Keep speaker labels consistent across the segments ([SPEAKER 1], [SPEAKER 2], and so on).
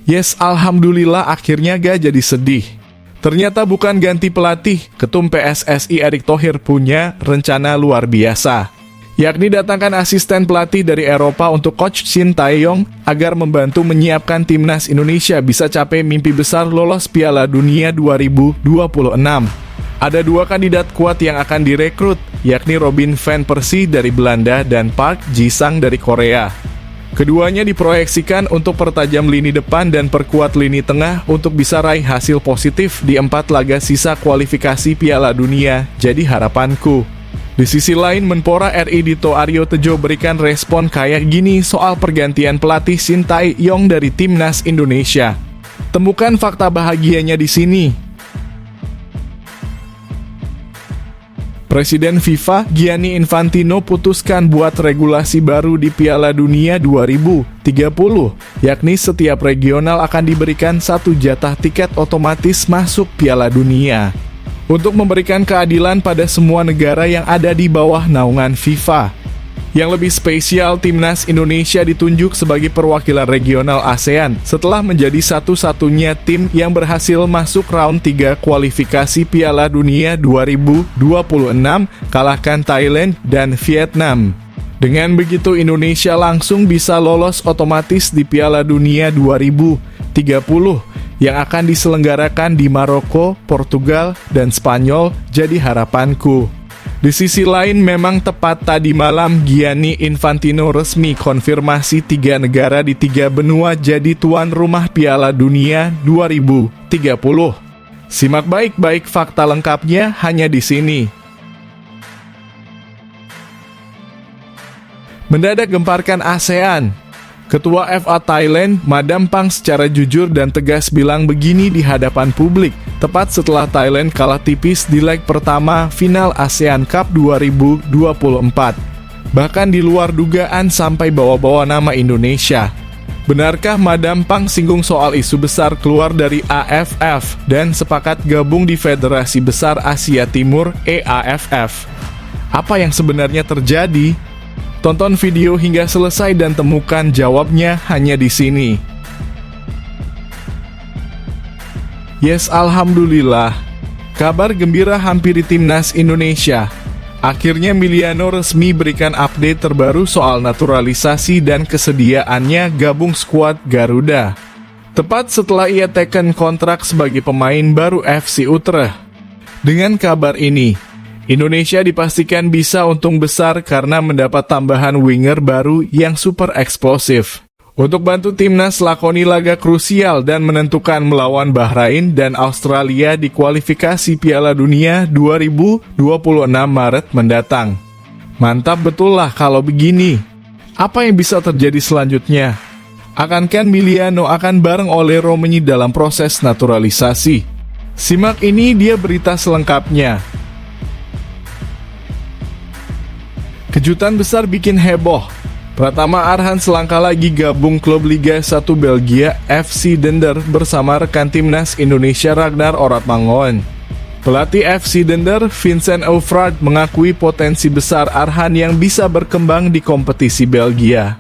[SPEAKER 1] Yes, alhamdulillah akhirnya gak jadi sedih. Ternyata bukan ganti pelatih, Ketum PSSI Erick Thohir punya rencana luar biasa, yakni datangkan asisten pelatih dari Eropa untuk Coach Shin Tae-yong agar membantu menyiapkan timnas Indonesia bisa capai mimpi besar lolos Piala Dunia 2026. Ada dua kandidat kuat yang akan direkrut, yakni Robin van Persie dari Belanda dan Park Ji-sung dari Korea. Keduanya diproyeksikan untuk pertajam lini depan dan perkuat lini tengah untuk bisa raih hasil positif di 4 laga sisa kualifikasi Piala Dunia, jadi harapanku. Di sisi lain, Menpora RI Dito Aryo Tejo berikan respon kayak gini soal pergantian pelatih Shin Tae-yong dari Timnas Indonesia. Temukan fakta bahagianya di sini. Presiden FIFA Gianni Infantino putuskan buat regulasi baru di Piala Dunia 2030, yakni setiap regional akan diberikan 1 jatah tiket otomatis masuk Piala Dunia, untuk memberikan keadilan pada semua negara yang ada di bawah naungan FIFA. Yang lebih spesial, Timnas Indonesia ditunjuk sebagai perwakilan regional ASEAN setelah menjadi satu-satunya tim yang berhasil masuk round 3 kualifikasi Piala Dunia 2026, kalahkan Thailand dan Vietnam. Dengan begitu, Indonesia langsung bisa lolos otomatis di Piala Dunia 2030 yang akan diselenggarakan di Maroko, Portugal, dan Spanyol, jadi harapanku. Di sisi lain, memang tepat tadi malam Gianni Infantino resmi konfirmasi 3 negara di 3 benua jadi tuan rumah Piala Dunia 2030. Simak baik-baik fakta lengkapnya hanya di sini. Mendadak gemparkan ASEAN. Ketua FA Thailand, Madam Pang secara jujur dan tegas bilang begini di hadapan publik, tepat setelah Thailand kalah tipis di leg pertama final ASEAN Cup 2024. Bahkan di luar dugaan sampai bawa-bawa nama Indonesia. Benarkah Madam Pang singgung soal isu besar keluar dari AFF dan sepakat gabung di Federasi Besar Asia Timur EAFF? Apa yang sebenarnya terjadi? Tonton video hingga selesai dan temukan jawabnya hanya di sini. Yes, alhamdulillah. Kabar gembira hampiri Timnas Indonesia. Akhirnya Miliano resmi berikan update terbaru soal naturalisasi dan kesediaannya gabung skuad Garuda. Tepat setelah ia teken kontrak sebagai pemain baru FC Utrecht. Dengan kabar ini, Indonesia dipastikan bisa untung besar karena mendapat tambahan winger baru yang super eksplosif. Untuk bantu timnas lakoni laga krusial dan menentukan melawan Bahrain dan Australia di kualifikasi Piala Dunia 2026 Maret mendatang. Mantap betul lah kalau begini. Apa yang bisa terjadi selanjutnya? Akankah Miliano akan bareng oleh Romeni dalam proses naturalisasi? Simak ini dia berita selengkapnya. Kejutan besar bikin heboh. Pratama Arhan selangkah lagi gabung klub Liga 1 Belgia FC Dender bersama rekan timnas Indonesia Ragnar Oratmangoen. Pelatih FC Dender, Vincent Eufraat, mengakui potensi besar Arhan yang bisa berkembang di kompetisi Belgia.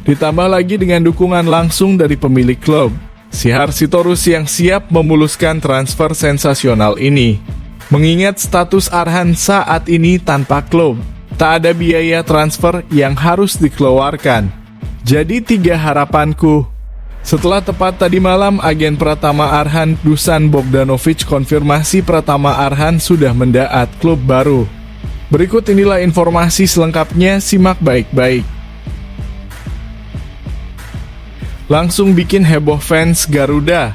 [SPEAKER 1] Ditambah lagi dengan dukungan langsung dari pemilik klub, Sihar Sitorus, yang siap memuluskan transfer sensasional ini. Mengingat status Arhan saat ini tanpa klub, tak ada biaya transfer yang harus dikeluarkan. Jadi 3 harapanku. Setelah tepat tadi malam, agen Pratama Arhan Dusan Bogdanovic konfirmasi Pratama Arhan sudah mendaat klub baru. Berikut inilah informasi selengkapnya, simak baik-baik. Langsung bikin heboh fans Garuda.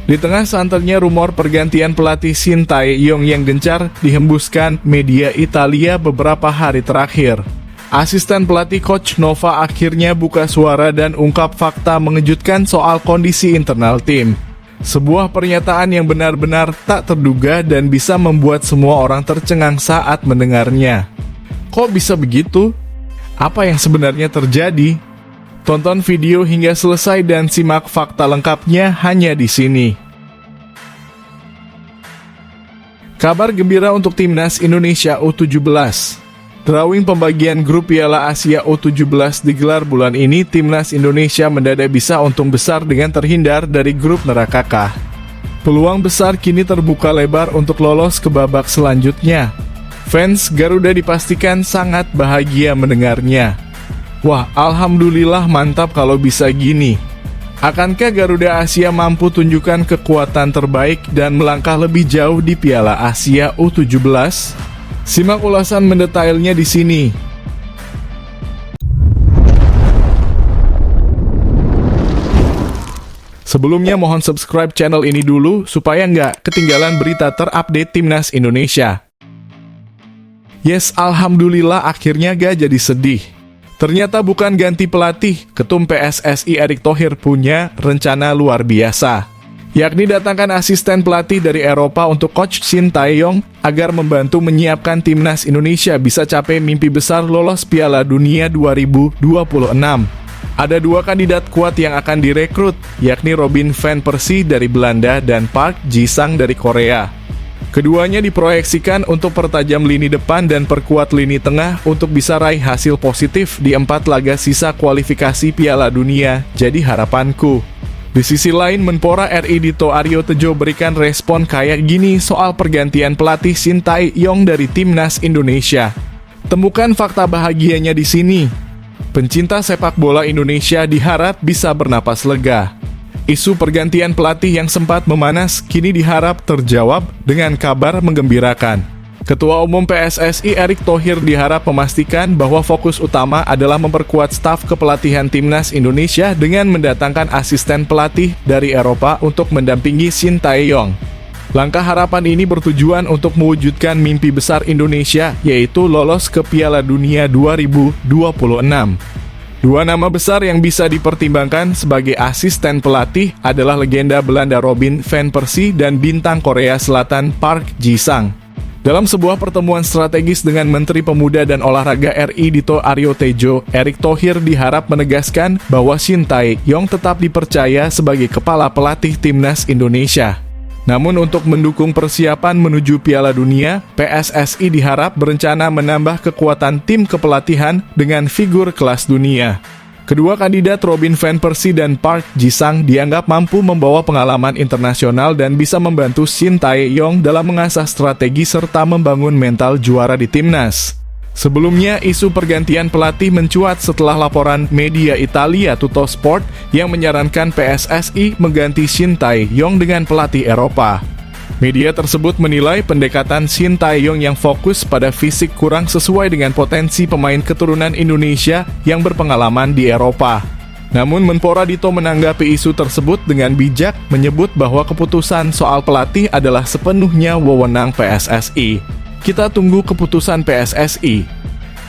[SPEAKER 1] Di tengah santernya rumor pergantian pelatih Shin Tae-yong yang gencar dihembuskan media Italia beberapa hari terakhir, asisten pelatih Coach Nova akhirnya buka suara dan ungkap fakta mengejutkan soal kondisi internal tim. Sebuah pernyataan yang benar-benar tak terduga dan bisa membuat semua orang tercengang saat mendengarnya. Kok bisa begitu? Apa yang sebenarnya terjadi? Tonton video hingga selesai dan simak fakta lengkapnya hanya di sini. Kabar gembira untuk Timnas Indonesia U17. Drawing pembagian grup Piala Asia U17 digelar bulan ini, timnas Indonesia mendadak bisa untung besar dengan terhindar dari grup neraka. Peluang besar kini terbuka lebar untuk lolos ke babak selanjutnya. Fans Garuda dipastikan sangat bahagia mendengarnya. Wah, alhamdulillah, mantap kalau bisa gini. Akankah Garuda Asia mampu tunjukkan kekuatan terbaik dan melangkah lebih jauh di Piala Asia U17? Simak ulasan mendetailnya di sini. Sebelumnya mohon subscribe channel ini dulu supaya nggak ketinggalan berita terupdate timnas Indonesia. Yes, alhamdulillah akhirnya gak jadi sedih. Ternyata bukan ganti pelatih, Ketum PSSI Erick Thohir punya rencana luar biasa, yakni datangkan asisten pelatih dari Eropa untuk Coach Shin Tae-yong agar membantu menyiapkan timnas Indonesia bisa capai mimpi besar lolos Piala Dunia 2026. Ada dua kandidat kuat yang akan direkrut, yakni Robin van Persie dari Belanda dan Park Ji-sung dari Korea. Keduanya diproyeksikan untuk pertajam lini depan dan perkuat lini tengah untuk bisa raih hasil positif di 4 laga sisa kualifikasi Piala Dunia, jadi harapanku. Di sisi lain, Menpora RI Dito Aryo Tejo berikan respon kayak gini soal pergantian pelatih Shin Tae-yong dari timnas Indonesia. Temukan fakta bahagianya di sini. Pencinta sepak bola Indonesia diharap bisa bernapas lega. Isu pergantian pelatih yang sempat memanas kini diharap terjawab dengan kabar menggembirakan. Ketua Umum PSSI Erick Thohir diharap memastikan bahwa fokus utama adalah memperkuat staf kepelatihan timnas Indonesia dengan mendatangkan asisten pelatih dari Eropa untuk mendampingi Shin Tae-yong. Langkah harapan ini bertujuan untuk mewujudkan mimpi besar Indonesia, yaitu lolos ke Piala Dunia 2026. Dua nama besar yang bisa dipertimbangkan sebagai asisten pelatih adalah legenda Belanda Robin van Persie dan bintang Korea Selatan Park Ji-sung. Dalam sebuah pertemuan strategis dengan Menteri Pemuda dan Olahraga RI Dito Aryo Tejo, Erick Thohir diharap menegaskan bahwa Shin Tae-yong tetap dipercaya sebagai kepala pelatih timnas Indonesia. Namun untuk mendukung persiapan menuju Piala Dunia, PSSI diharap berencana menambah kekuatan tim kepelatihan dengan figur kelas dunia. Kedua kandidat Robin van Persie dan Park Ji-sung dianggap mampu membawa pengalaman internasional dan bisa membantu Shin Tae-yong dalam mengasah strategi serta membangun mental juara di timnas. Sebelumnya, isu pergantian pelatih mencuat setelah laporan media Italia Tuttosport yang menyarankan PSSI mengganti Shin Tae-yong dengan pelatih Eropa. Media tersebut menilai pendekatan Shin Tae-yong yang fokus pada fisik kurang sesuai dengan potensi pemain keturunan Indonesia yang berpengalaman di Eropa. Namun Menpora Dito menanggapi isu tersebut dengan bijak, menyebut bahwa keputusan soal pelatih adalah sepenuhnya wewenang PSSI. Kita tunggu keputusan PSSI.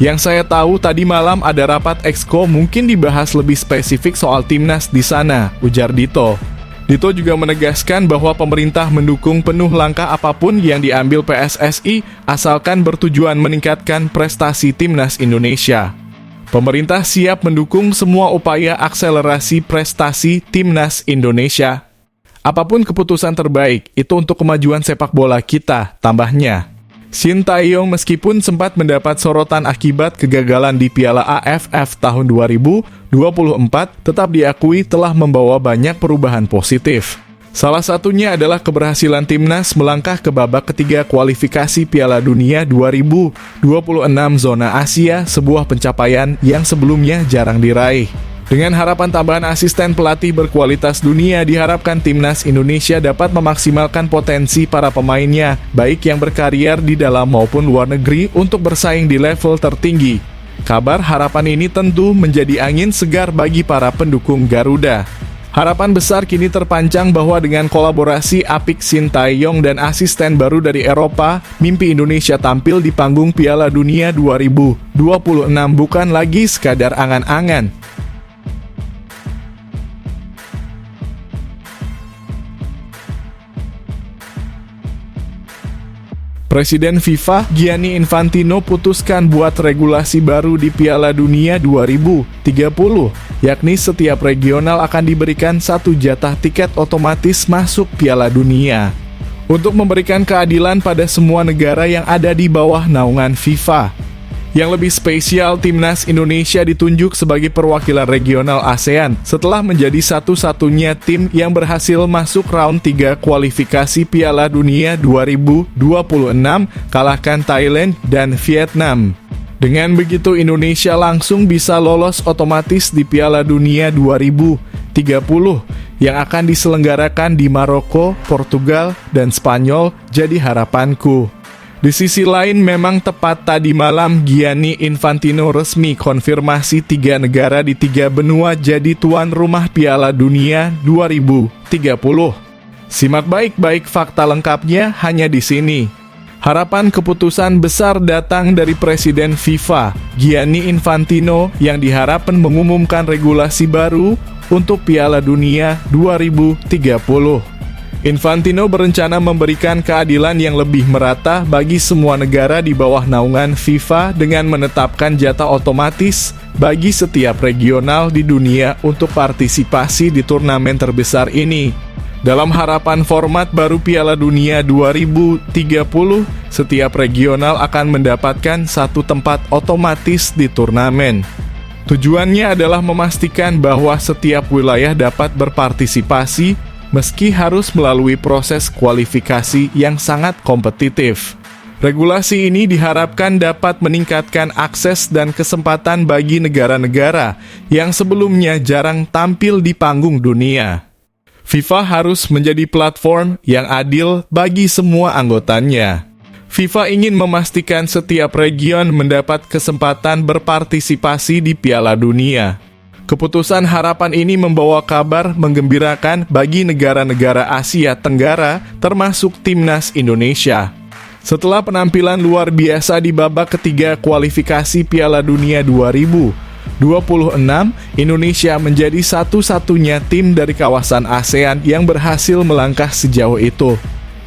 [SPEAKER 1] Yang saya tahu tadi malam ada rapat Exco, mungkin dibahas lebih spesifik soal timnas di sana, ujar Dito. Dito juga menegaskan bahwa pemerintah mendukung penuh langkah apapun yang diambil PSSI asalkan bertujuan meningkatkan prestasi timnas Indonesia. Pemerintah siap mendukung semua upaya akselerasi prestasi timnas Indonesia. Apapun keputusan terbaik, itu untuk kemajuan sepak bola kita, tambahnya. Shin Tae-yong meskipun sempat mendapat sorotan akibat kegagalan di Piala AFF tahun 2024, tetap diakui telah membawa banyak perubahan positif. Salah satunya adalah keberhasilan timnas melangkah ke babak ketiga kualifikasi Piala Dunia 2026 zona Asia, sebuah pencapaian yang sebelumnya jarang diraih. Dengan harapan tambahan asisten pelatih berkualitas dunia, diharapkan timnas Indonesia dapat memaksimalkan potensi para pemainnya, baik yang berkarier di dalam maupun luar negeri, untuk bersaing di level tertinggi. Kabar harapan ini tentu menjadi angin segar bagi para pendukung Garuda. Harapan besar kini terpancang bahwa dengan kolaborasi apik Shin Tae-yong dan asisten baru dari Eropa, mimpi Indonesia tampil di panggung Piala Dunia 2026 bukan lagi sekadar angan-angan. Presiden FIFA Gianni Infantino putuskan buat regulasi baru di Piala Dunia 2030, yakni setiap regional akan diberikan 1 jatah tiket otomatis masuk Piala Dunia. Untuk memberikan keadilan pada semua negara yang ada di bawah naungan FIFA. Yang lebih spesial, timnas Indonesia ditunjuk sebagai perwakilan regional ASEAN setelah menjadi satu-satunya tim yang berhasil masuk round 3 kualifikasi Piala Dunia 2026, kalahkan Thailand dan Vietnam. Dengan begitu, Indonesia langsung bisa lolos otomatis di Piala Dunia 2030 yang akan diselenggarakan di Maroko, Portugal, dan Spanyol. Jadi harapanku. Di sisi lain, memang tepat tadi malam Gianni Infantino resmi konfirmasi 3 negara di 3 benua jadi tuan rumah Piala Dunia 2030. Simak baik-baik fakta lengkapnya hanya di sini. Harapan keputusan besar datang dari Presiden FIFA, Gianni Infantino, yang diharapkan mengumumkan regulasi baru untuk Piala Dunia 2030. Infantino berencana memberikan keadilan yang lebih merata bagi semua negara di bawah naungan FIFA dengan menetapkan jatah otomatis bagi setiap regional di dunia untuk partisipasi di turnamen terbesar ini. Dalam harapan format baru Piala Dunia 2030, setiap regional akan mendapatkan satu tempat otomatis di turnamen. Tujuannya adalah memastikan bahwa setiap wilayah dapat berpartisipasi meski harus melalui proses kualifikasi yang sangat kompetitif. Regulasi ini diharapkan dapat meningkatkan akses dan kesempatan bagi negara-negara yang sebelumnya jarang tampil di panggung dunia. FIFA harus menjadi platform yang adil bagi semua anggotanya. FIFA ingin memastikan setiap region mendapat kesempatan berpartisipasi di Piala Dunia. Keputusan harapan ini membawa kabar menggembirakan bagi negara-negara Asia Tenggara, termasuk timnas Indonesia. Setelah penampilan luar biasa di babak ketiga kualifikasi Piala Dunia 2026, Indonesia menjadi satu-satunya tim dari kawasan ASEAN yang berhasil melangkah sejauh itu.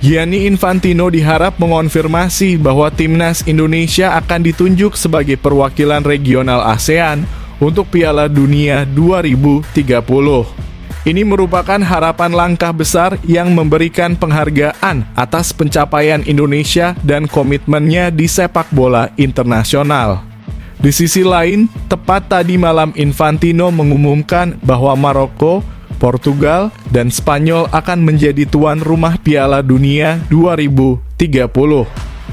[SPEAKER 1] Gianni Infantino diharap mengonfirmasi bahwa timnas Indonesia akan ditunjuk sebagai perwakilan regional ASEAN untuk Piala Dunia 2030. Ini merupakan harapan langkah besar yang memberikan penghargaan atas pencapaian Indonesia dan komitmennya di sepak bola internasional. Di sisi lain, tepat tadi malam Infantino mengumumkan bahwa Maroko, Portugal, dan Spanyol akan menjadi tuan rumah Piala Dunia 2030.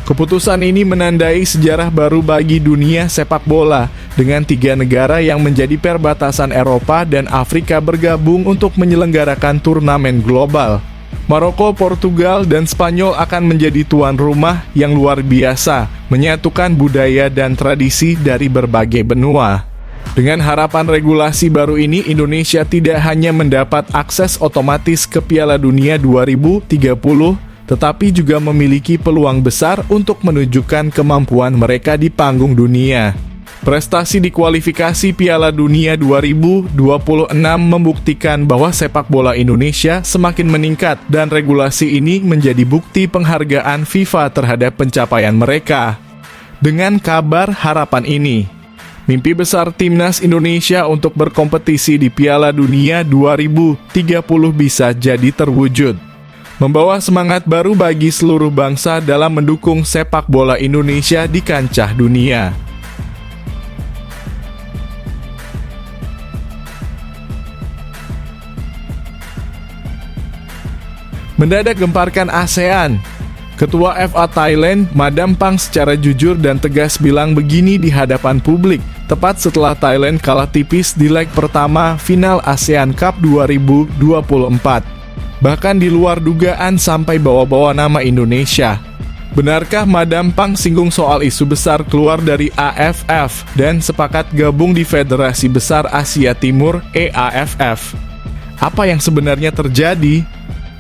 [SPEAKER 1] Keputusan ini menandai sejarah baru bagi dunia sepak bola, dengan 3 negara yang menjadi perbatasan Eropa dan Afrika bergabung untuk menyelenggarakan turnamen global. Maroko, Portugal, dan Spanyol akan menjadi tuan rumah yang luar biasa, menyatukan budaya dan tradisi dari berbagai benua. Dengan harapan regulasi baru ini, Indonesia tidak hanya mendapat akses otomatis ke Piala Dunia 2030, tetapi juga memiliki peluang besar untuk menunjukkan kemampuan mereka di panggung dunia. Prestasi di kualifikasi Piala Dunia 2026 membuktikan bahwa sepak bola Indonesia semakin meningkat dan regulasi ini menjadi bukti penghargaan FIFA terhadap pencapaian mereka. Dengan kabar harapan ini, mimpi besar timnas Indonesia untuk berkompetisi di Piala Dunia 2030 bisa jadi terwujud, membawa semangat baru bagi seluruh bangsa dalam mendukung sepak bola Indonesia di kancah dunia. Mendadak gemparkan ASEAN. Ketua FA Thailand, Madam Pang, secara jujur dan tegas bilang begini di hadapan publik, tepat setelah Thailand kalah tipis di leg pertama final ASEAN Cup 2024. Bahkan di luar dugaan sampai bawa-bawa nama Indonesia. Benarkah Madam Pang singgung soal isu besar keluar dari AFF dan sepakat gabung di Federasi Besar Asia Timur (EAFF)? Apa yang sebenarnya terjadi?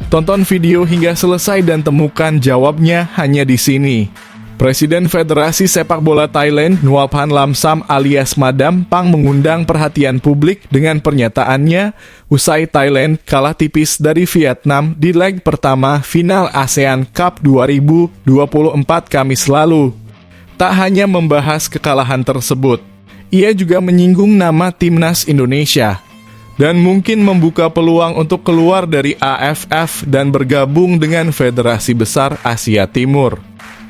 [SPEAKER 1] Tonton video hingga selesai dan temukan jawabnya hanya di sini. Presiden Federasi Sepak Bola Thailand, Nuaphan Lamsam alias Madam Pang, mengundang perhatian publik dengan pernyataannya usai Thailand kalah tipis dari Vietnam di leg pertama final ASEAN Cup 2024 Kamis lalu. Tak hanya membahas kekalahan tersebut, ia juga menyinggung nama timnas Indonesia dan mungkin membuka peluang untuk keluar dari AFF dan bergabung dengan Federasi Besar Asia Timur.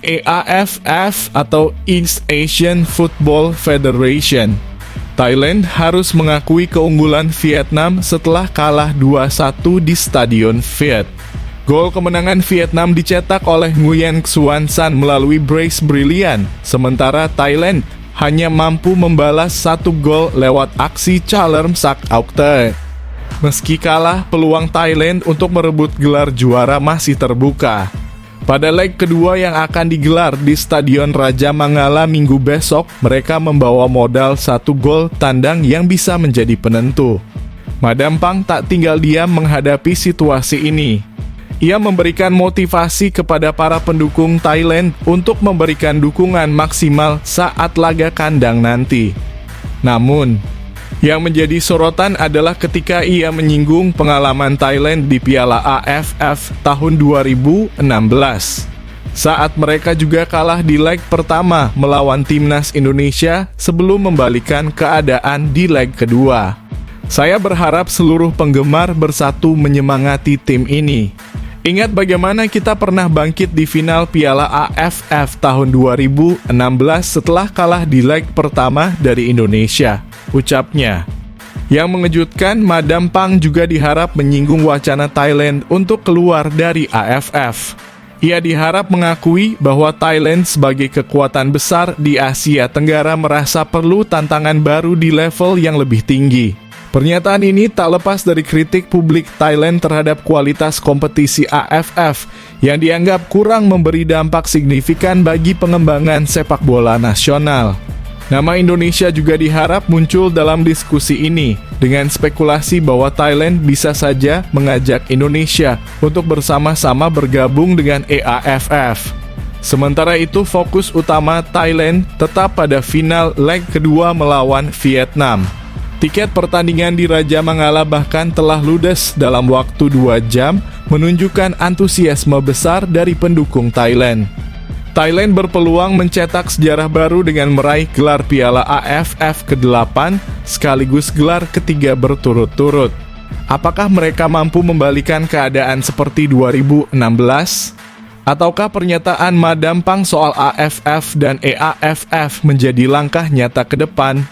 [SPEAKER 1] EAFF atau East Asian Football Federation. Thailand harus mengakui keunggulan Vietnam setelah kalah 2-1 di Stadion Viet. Gol kemenangan Vietnam dicetak oleh Nguyen Xuan San melalui brace brilian, sementara Thailand hanya mampu membalas 1 gol lewat aksi Chalerm Sak Aukte. Meski kalah, peluang Thailand untuk merebut gelar juara masih terbuka. Pada leg kedua yang akan digelar di Stadion Raja Mangala minggu besok, mereka membawa modal 1 gol tandang yang bisa menjadi penentu. Madam Pang tak tinggal diam menghadapi situasi ini. Ia memberikan motivasi kepada para pendukung Thailand untuk memberikan dukungan maksimal saat laga kandang nanti. Namun, yang menjadi sorotan adalah ketika ia menyinggung pengalaman Thailand di Piala AFF tahun 2016. Saat mereka juga kalah di leg pertama melawan timnas Indonesia sebelum membalikan keadaan di leg kedua. Saya berharap seluruh penggemar bersatu menyemangati tim ini. Ingat bagaimana kita pernah bangkit di final Piala AFF tahun 2016 setelah kalah di leg pertama dari Indonesia, ucapnya. Yang mengejutkan, Madam Pang juga diharap menyinggung wacana Thailand untuk keluar dari AFF. Ia diharap mengakui bahwa Thailand sebagai kekuatan besar di Asia Tenggara merasa perlu tantangan baru di level yang lebih tinggi. Pernyataan ini tak lepas dari kritik publik Thailand terhadap kualitas kompetisi AFF yang dianggap kurang memberi dampak signifikan bagi pengembangan sepak bola nasional. Nama Indonesia juga diharap muncul dalam diskusi ini, dengan spekulasi bahwa Thailand bisa saja mengajak Indonesia untuk bersama-sama bergabung dengan EAFF. Sementara itu, fokus utama Thailand tetap pada final leg kedua melawan Vietnam. Tiket pertandingan di Raja Mangala bahkan telah ludes dalam waktu 2 jam, menunjukkan antusiasme besar dari pendukung Thailand. Thailand berpeluang mencetak sejarah baru dengan meraih gelar Piala AFF ke-8 sekaligus gelar ketiga berturut-turut. Apakah mereka mampu membalikan keadaan seperti 2016? Ataukah pernyataan Madam Pang soal AFF dan EAFF menjadi langkah nyata ke depan?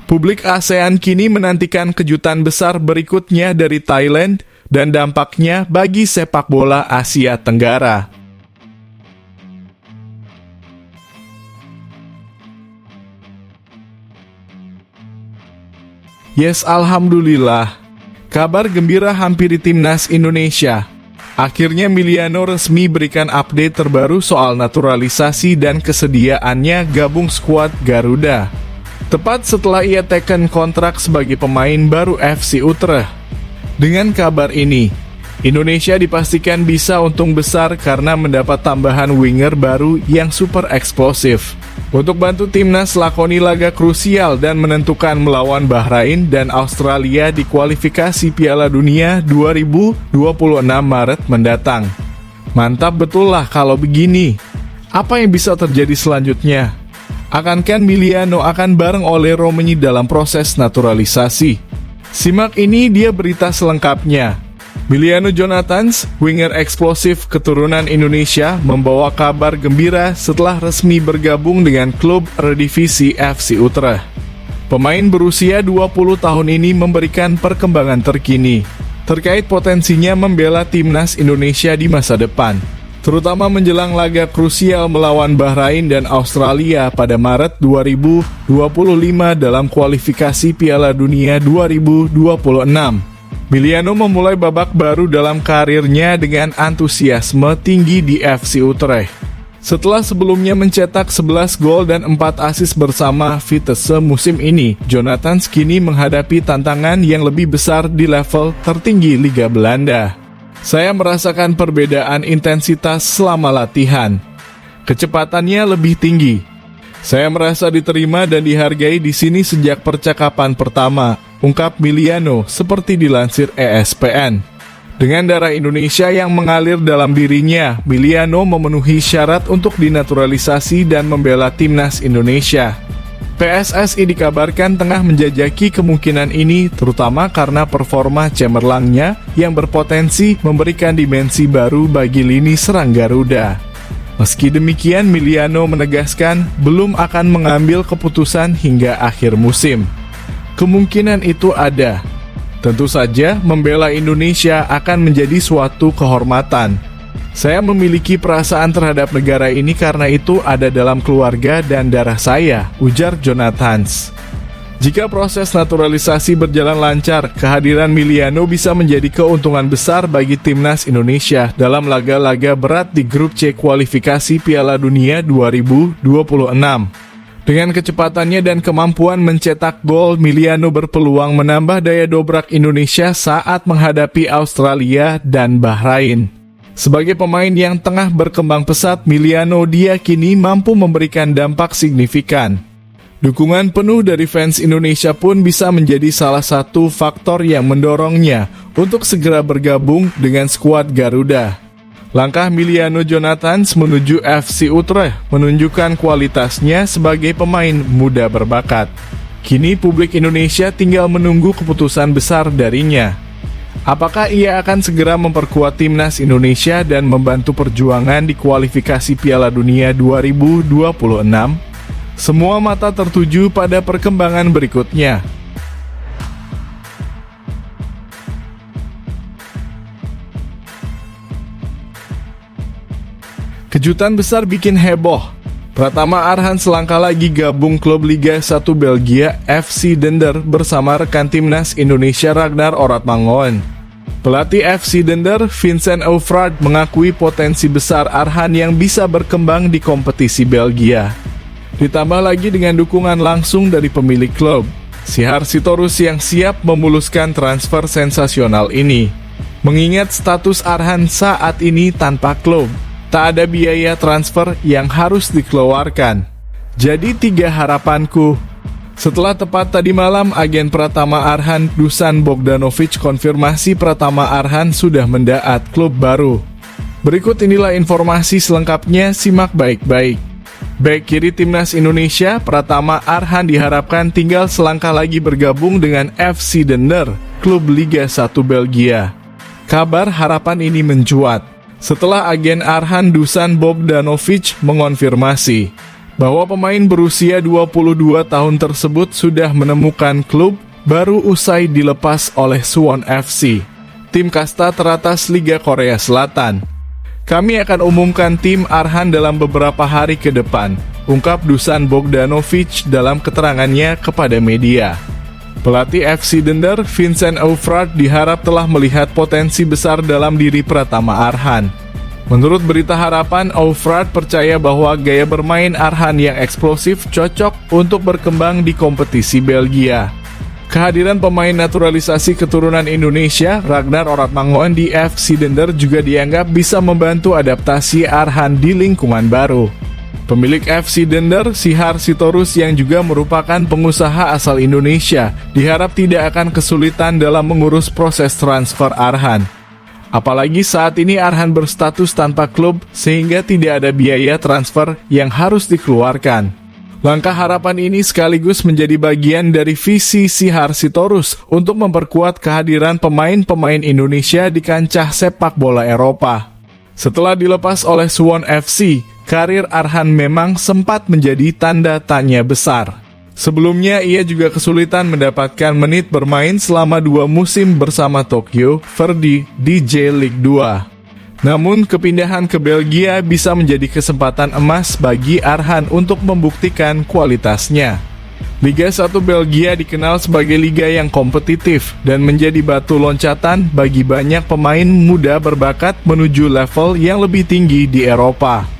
[SPEAKER 1] Publik ASEAN kini menantikan kejutan besar berikutnya dari Thailand dan dampaknya bagi sepak bola Asia Tenggara. Yes, alhamdulillah. Kabar gembira hampiri timnas Indonesia. Akhirnya Miliano resmi berikan update terbaru soal naturalisasi dan kesediaannya gabung skuad Garuda. Tepat setelah ia teken kontrak sebagai pemain baru FC Utrecht. Dengan kabar ini, Indonesia dipastikan bisa untung besar karena mendapat tambahan winger baru yang super eksplosif. Untuk bantu timnas lakoni laga krusial dan menentukan melawan Bahrain dan Australia di kualifikasi Piala Dunia 2026 Maret mendatang. Mantap betul lah kalau begini. Apa yang bisa terjadi selanjutnya? Akankah Miliano akan bareng oleh Romeni dalam proses naturalisasi? Simak ini dia berita selengkapnya. Miliano Jonathans, winger eksplosif keturunan Indonesia, membawa kabar gembira setelah resmi bergabung dengan klub Eredivisie FC Utrecht. Pemain berusia 20 tahun ini memberikan perkembangan terkini terkait potensinya membela timnas Indonesia di masa depan, terutama menjelang laga krusial melawan Bahrain dan Australia pada Maret 2025 dalam kualifikasi Piala Dunia 2026. Miliano memulai babak baru dalam karirnya dengan antusiasme tinggi di FC Utrecht. Setelah sebelumnya mencetak 11 gol dan 4 assist bersama Vitesse musim ini, Jonathans kini menghadapi tantangan yang lebih besar di level tertinggi Liga Belanda. Saya merasakan perbedaan intensitas selama latihan. Kecepatannya lebih tinggi. Saya merasa diterima dan dihargai di sini sejak percakapan pertama, ungkap Miliano seperti dilansir ESPN. Dengan darah Indonesia yang mengalir dalam dirinya, Miliano memenuhi syarat untuk dinaturalisasi dan membela timnas Indonesia. PSSI dikabarkan tengah menjajaki kemungkinan ini terutama karena performa cemerlangnya yang berpotensi memberikan dimensi baru bagi lini serang Garuda. Meski demikian, Miliano menegaskan belum akan mengambil keputusan hingga akhir musim. Kemungkinan itu ada. Tentu saja, membela Indonesia akan menjadi suatu kehormatan. Saya memiliki perasaan terhadap negara ini karena itu ada dalam keluarga dan darah saya, ujar Jonathans. Jika proses naturalisasi berjalan lancar, kehadiran Miliano bisa menjadi keuntungan besar bagi timnas Indonesia dalam laga-laga berat di grup C kualifikasi Piala Dunia 2026. Dengan kecepatannya dan kemampuan mencetak gol, Miliano berpeluang menambah daya dobrak Indonesia saat menghadapi Australia dan Bahrain. Sebagai pemain yang tengah berkembang pesat, Miliano diyakini mampu memberikan dampak signifikan. Dukungan penuh dari fans Indonesia pun bisa menjadi salah satu faktor yang mendorongnya untuk segera bergabung dengan skuad Garuda. Langkah Miliano Jonathans menuju FC Utrecht menunjukkan kualitasnya sebagai pemain muda berbakat. Kini publik Indonesia tinggal menunggu keputusan besar darinya. Apakah ia akan segera memperkuat timnas Indonesia dan membantu perjuangan di kualifikasi Piala Dunia 2026? Semua mata tertuju pada perkembangan berikutnya. Kejutan besar bikin heboh. Pratama Arhan selangkah lagi gabung klub Liga 1 Belgia FC Dender bersama rekan timnas Indonesia Ragnar Oratmangoen. Pelatih FC Dender, Vincent Eufraat, mengakui potensi besar Arhan yang bisa berkembang di kompetisi Belgia. Ditambah lagi dengan dukungan langsung dari pemilik klub, Sihar Sitorus yang siap memuluskan transfer sensasional ini. Mengingat status Arhan saat ini tanpa klub, tak ada biaya transfer yang harus dikeluarkan. Jadi 3 harapanku. Setelah tepat tadi malam, agen Pratama Arhan, Dusan Bogdanovic, konfirmasi Pratama Arhan sudah mendaat klub baru. Berikut inilah informasi selengkapnya, simak baik-baik. Bek kiri timnas Indonesia, Pratama Arhan diharapkan tinggal selangkah lagi bergabung dengan FC Dender, klub Liga 1 Belgia. Kabar harapan ini mencuat setelah agen Arhan, Dusan Bogdanovic, mengonfirmasi bahwa pemain berusia 22 tahun tersebut sudah menemukan klub baru usai dilepas oleh Suwon FC, tim kasta teratas Liga Korea Selatan. Kami akan umumkan tim Arhan dalam beberapa hari ke depan, ungkap Dusan Bogdanovic dalam keterangannya kepada media. Pelatih FC Dender, Vincent Eufraat, diharap telah melihat potensi besar dalam diri Pratama Arhan. Menurut berita Harapan, Eufraat percaya bahwa gaya bermain Arhan yang eksplosif cocok untuk berkembang di kompetisi Belgia. Kehadiran pemain naturalisasi keturunan Indonesia, Ragnar Oratmangoen di FC Dender juga dianggap bisa membantu adaptasi Arhan di lingkungan baru. Pemilik FC Dender, Sihar Sitorus, yang juga merupakan pengusaha asal Indonesia, diharap tidak akan kesulitan dalam mengurus proses transfer Arhan. Apalagi saat ini Arhan berstatus tanpa klub sehingga tidak ada biaya transfer yang harus dikeluarkan. Langkah harapan ini sekaligus menjadi bagian dari visi Sihar Sitorus untuk memperkuat kehadiran pemain-pemain Indonesia di kancah sepak bola Eropa. Setelah dilepas oleh Suwon FC, karir Arhan memang sempat menjadi tanda tanya besar. Sebelumnya, ia juga kesulitan mendapatkan menit bermain selama 2 musim bersama Tokyo Verdy di J-League 2. Namun, kepindahan ke Belgia bisa menjadi kesempatan emas bagi Arhan untuk membuktikan kualitasnya. Liga 1 Belgia dikenal sebagai liga yang kompetitif dan menjadi batu loncatan bagi banyak pemain muda berbakat menuju level yang lebih tinggi di Eropa.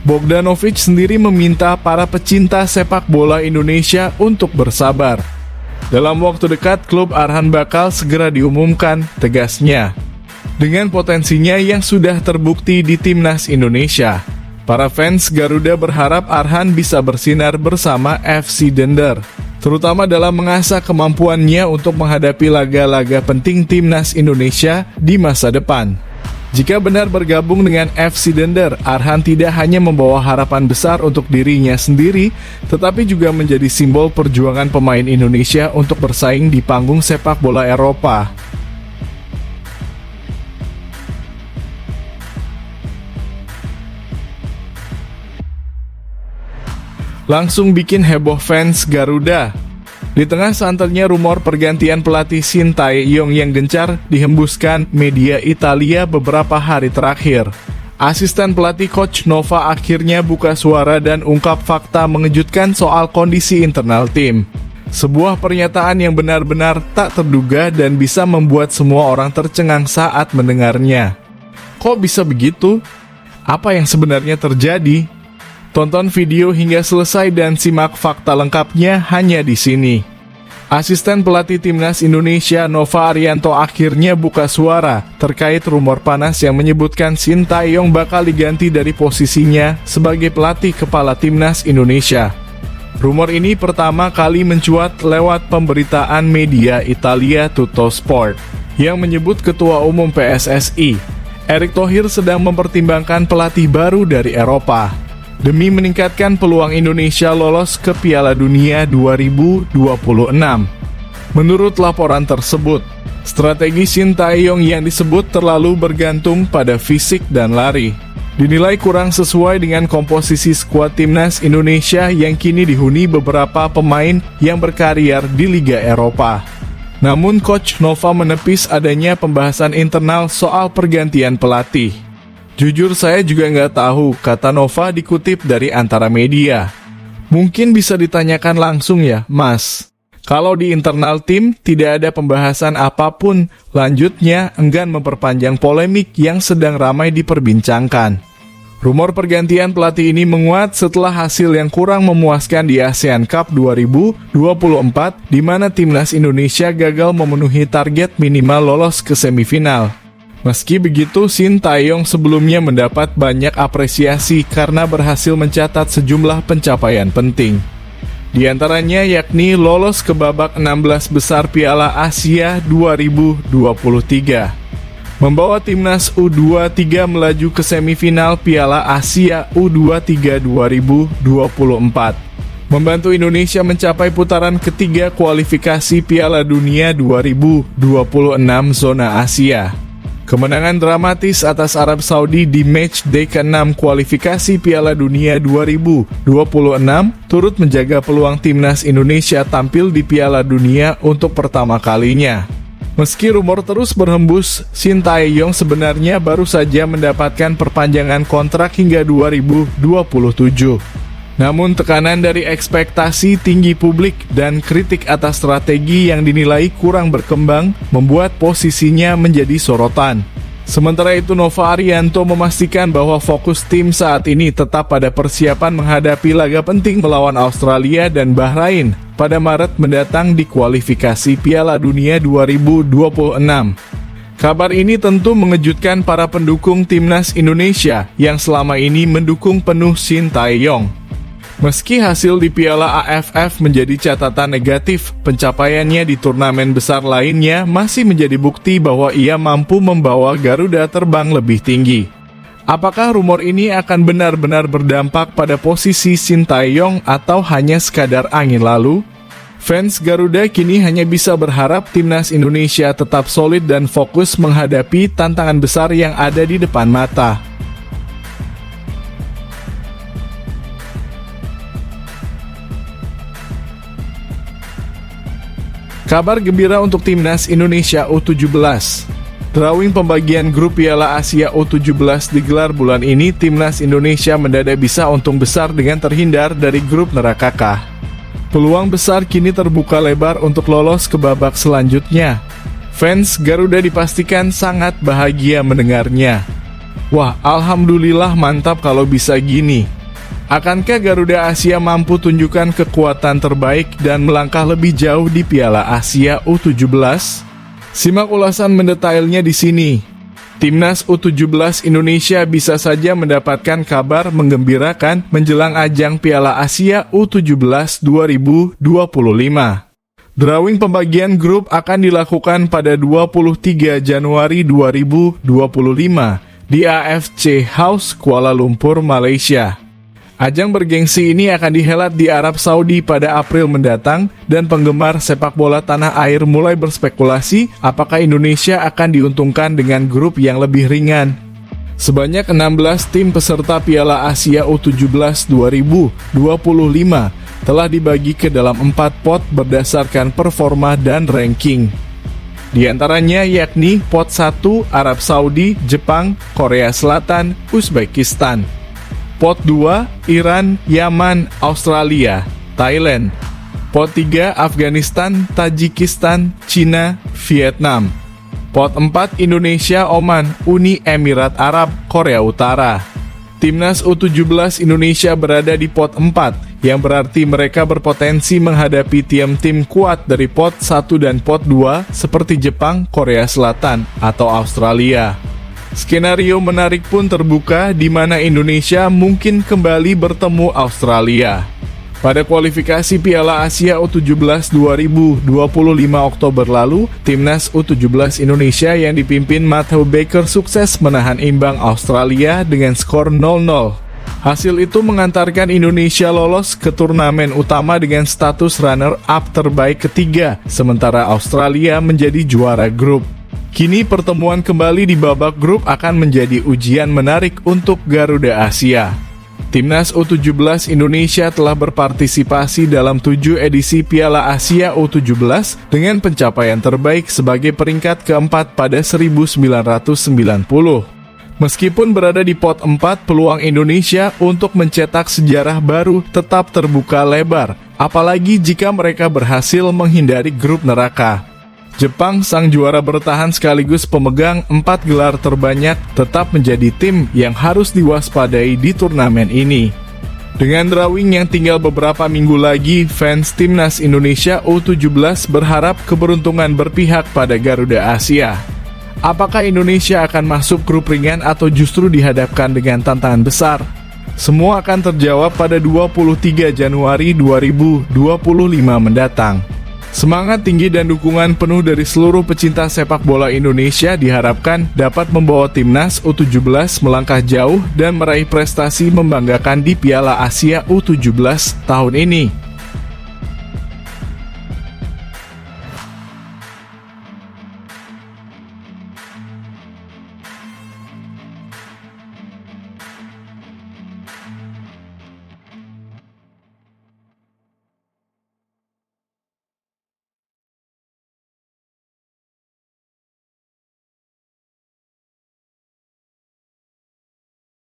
[SPEAKER 1] Bogdanovic sendiri meminta para pecinta sepak bola Indonesia untuk bersabar. Dalam waktu dekat, klub Arhan bakal segera diumumkan, tegasnya. Dengan potensinya yang sudah terbukti di timnas Indonesia, para fans Garuda berharap Arhan bisa bersinar bersama FC Dender, terutama dalam mengasah kemampuannya untuk menghadapi laga-laga penting timnas Indonesia di masa depan. Jika benar bergabung dengan FC Dender, Arhan tidak hanya membawa harapan besar untuk dirinya sendiri, tetapi juga menjadi simbol perjuangan pemain Indonesia untuk bersaing di panggung sepak bola Eropa. langsung bikin heboh fans Garuda. Di tengah santernya rumor pergantian pelatih Sintayong yang gencar dihembuskan media Italia beberapa hari terakhir, asisten pelatih Coach Nova akhirnya buka suara dan ungkap fakta mengejutkan soal kondisi internal tim. Sebuah pernyataan yang benar-benar tak terduga dan bisa membuat semua orang tercengang saat mendengarnya. Kok bisa begitu? Apa yang sebenarnya terjadi? Tonton video hingga selesai dan simak fakta lengkapnya hanya di sini. Asisten pelatih Timnas Indonesia Nova Arianto akhirnya buka suara terkait rumor panas yang menyebutkan Sintayong bakal diganti dari posisinya sebagai pelatih kepala Timnas Indonesia. Rumor ini pertama kali mencuat lewat pemberitaan media Italia Tuttosport yang menyebut Ketua Umum PSSI, Erick Thohir sedang mempertimbangkan pelatih baru dari Eropa demi meningkatkan peluang Indonesia lolos ke Piala Dunia 2026. Menurut laporan tersebut, strategi Sintayong yang disebut terlalu bergantung pada fisik dan lari dinilai kurang sesuai dengan komposisi skuad Timnas Indonesia yang kini dihuni beberapa pemain yang berkarier di Liga Eropa. Namun Coach Nova menepis adanya pembahasan internal soal pergantian pelatih. Jujur saya juga nggak tahu, kata Nova dikutip dari antara media. Mungkin bisa ditanyakan langsung ya, Mas. Kalau di internal tim tidak ada pembahasan apapun, lanjutnya enggan memperpanjang polemik yang sedang ramai diperbincangkan. Rumor pergantian pelatih ini menguat setelah hasil yang kurang memuaskan di ASEAN Cup 2024, di mana Timnas Indonesia gagal memenuhi target minimal lolos ke semifinal. Meski begitu, Sintayong sebelumnya mendapat banyak apresiasi karena berhasil mencatat sejumlah pencapaian penting. Di antaranya yakni lolos ke babak 16 besar Piala Asia 2023. Membawa Timnas U23 melaju ke semifinal Piala Asia U23 2024. Membantu Indonesia mencapai putaran ketiga kualifikasi Piala Dunia 2026 zona Asia. Kemenangan dramatis atas Arab Saudi di match day ke-6 kualifikasi Piala Dunia 2026 turut menjaga peluang Timnas Indonesia tampil di Piala Dunia untuk pertama kalinya. Meski rumor terus berhembus, Sintayong sebenarnya baru saja mendapatkan perpanjangan kontrak hingga 2027. Namun tekanan dari ekspektasi tinggi publik dan kritik atas strategi yang dinilai kurang berkembang membuat posisinya menjadi sorotan. Sementara itu Nova Arianto memastikan bahwa fokus tim saat ini tetap pada persiapan menghadapi laga penting melawan Australia dan Bahrain pada Maret mendatang di kualifikasi Piala Dunia 2026. Kabar ini tentu mengejutkan para pendukung Timnas Indonesia yang selama ini mendukung penuh Sintayong. Meski hasil di Piala AFF menjadi catatan negatif, pencapaiannya di turnamen besar lainnya masih menjadi bukti bahwa ia mampu membawa Garuda terbang lebih tinggi. Apakah rumor ini akan benar-benar berdampak pada posisi Sintayong atau hanya sekadar angin lalu? Fans Garuda kini hanya bisa berharap Timnas Indonesia tetap solid dan fokus menghadapi tantangan besar yang ada di depan mata. Kabar gembira untuk Timnas Indonesia U17. Drawing pembagian grup Piala Asia U17 digelar bulan ini, Timnas Indonesia mendadak bisa untung besar dengan terhindar dari grup neraka. Peluang besar kini terbuka lebar untuk lolos ke babak selanjutnya. Fans Garuda dipastikan sangat bahagia mendengarnya. Wah, alhamdulillah mantap kalau bisa gini. Akankah Garuda Asia mampu tunjukkan kekuatan terbaik dan melangkah lebih jauh di Piala Asia U17? Simak ulasan mendetailnya di sini. Timnas U17 Indonesia bisa saja mendapatkan kabar menggembirakan menjelang ajang Piala Asia U17 2025. Drawing pembagian grup akan dilakukan pada 23 Januari 2025 di AFC House Kuala Lumpur, Malaysia. Ajang bergengsi ini akan dihelat di Arab Saudi pada April mendatang dan penggemar sepak bola tanah air mulai berspekulasi apakah Indonesia akan diuntungkan dengan grup yang lebih ringan. Sebanyak 16 tim peserta Piala Asia U17 2025 telah dibagi ke dalam 4 pot berdasarkan performa dan ranking. Di antaranya yakni pot 1 Arab Saudi, Jepang, Korea Selatan, Uzbekistan. Pot 2 Iran, Yaman, Australia, Thailand. Pot 3 Afghanistan, Tajikistan, Cina, Vietnam. Pot 4 Indonesia, Oman, Uni Emirat Arab, Korea Utara. Timnas U17 Indonesia berada di pot 4, yang berarti mereka berpotensi menghadapi tim-tim kuat dari pot 1 dan pot 2 seperti Jepang, Korea Selatan, atau Australia. Skenario menarik pun terbuka di mana Indonesia mungkin kembali bertemu Australia. Pada kualifikasi Piala Asia U17 2025 Oktober lalu, Timnas U17 Indonesia yang dipimpin Matthew Baker sukses menahan imbang Australia dengan skor 0-0. Hasil itu mengantarkan Indonesia lolos ke turnamen utama dengan status runner-up terbaik ketiga, sementara Australia menjadi juara grup. Kini pertemuan kembali di babak grup akan menjadi ujian menarik untuk Garuda Asia. Timnas U17 Indonesia telah berpartisipasi dalam 7 edisi Piala Asia U17 dengan pencapaian terbaik sebagai peringkat keempat pada 1990. Meskipun berada di pot 4, peluang Indonesia untuk mencetak sejarah baru tetap terbuka lebar, apalagi jika mereka berhasil menghindari grup neraka. Jepang, sang juara bertahan sekaligus pemegang 4 gelar terbanyak, tetap menjadi tim yang harus diwaspadai di turnamen ini. Dengan drawing yang tinggal beberapa minggu lagi, fans Timnas Indonesia U17 berharap keberuntungan berpihak pada Garuda Asia. Apakah Indonesia akan masuk grup ringan atau justru dihadapkan dengan tantangan besar? Semua akan terjawab pada 23 Januari 2025 mendatang. Semangat tinggi dan dukungan penuh dari seluruh pecinta sepak bola Indonesia diharapkan dapat membawa Timnas U17 melangkah jauh dan meraih prestasi membanggakan di Piala Asia U17 tahun ini.